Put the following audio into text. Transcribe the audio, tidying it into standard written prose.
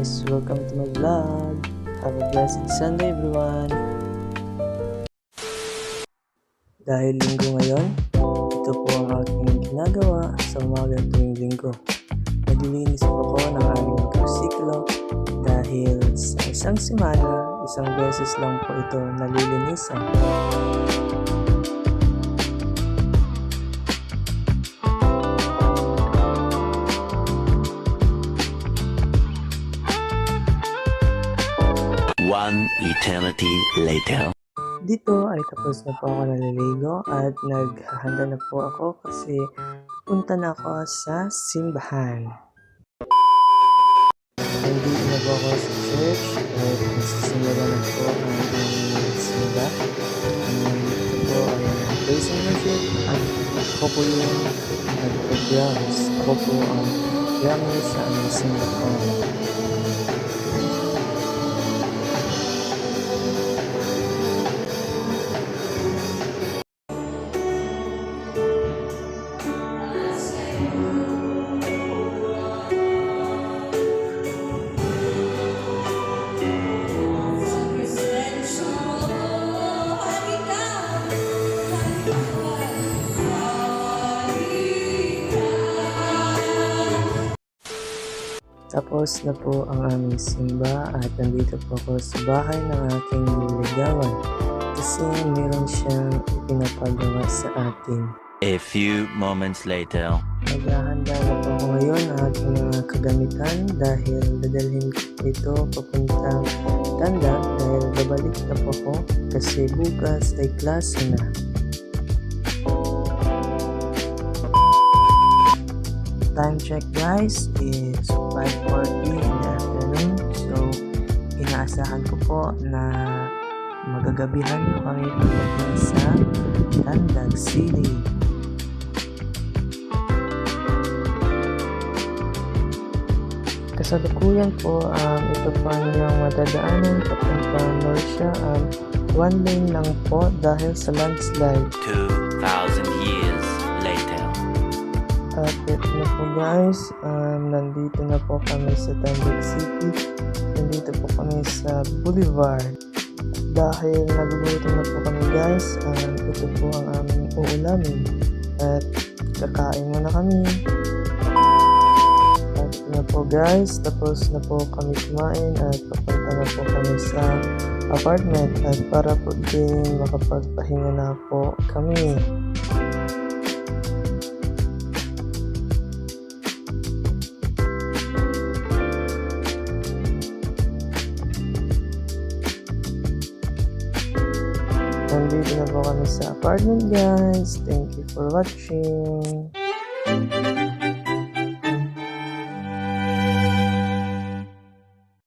guys! Welcome to my vlog! Have a blessed Sunday everyone! Dahil linggo ngayon, ito po ang aking ginagawa sa umaga tuwing linggo. Naglilinis po ako ng aming motorsiklo dahil sa isang semana, isang beses lang po ito nalilinisan. One eternity later. Dito ay tapos na po ako naliligo at naghahanda na po ako kasi punta na ako sa simbahan. Nandito na po ako sa church at nagsisimula na po ang aming simba. Ito po ay praise and worship at ako po yung nag-drums. Ako po ang drummer sa aming simbahan. Tapos na po ang aming simba at nandito po ako sa bahay ng aking nililigawan kasi meron siyang ipinapagawa sa atin. A few moments later. Naghahanda na po ako ngayon ng aking mga kagamitan dahil dadalhin ko po ito papuntang tanda dahil babalik na po ako kasi bukas ay klase na. Time check guys is 5:40 in the afternoon, so inaasahan ko po na magagabihan po kami pagdating sa Tandag City. Kasalukuyan po ito po yung madadaanan papuntang Norcia, 1 lane lang po dahil sa landslide. 2,000 years later. At ito na po guys, nandito na po kami sa Tandag City. Nandito po kami sa Boulevard. Dahil nagugutom na po kami guys, ito po ang aming uulamin. At kakain muna kami. At ito na po guys, tapos na po kami kumain at papunta na po kami sa apartment. At para po din makapagpahinga na po kami. Nandito na po kami sa apartment guys. Thank you for watching.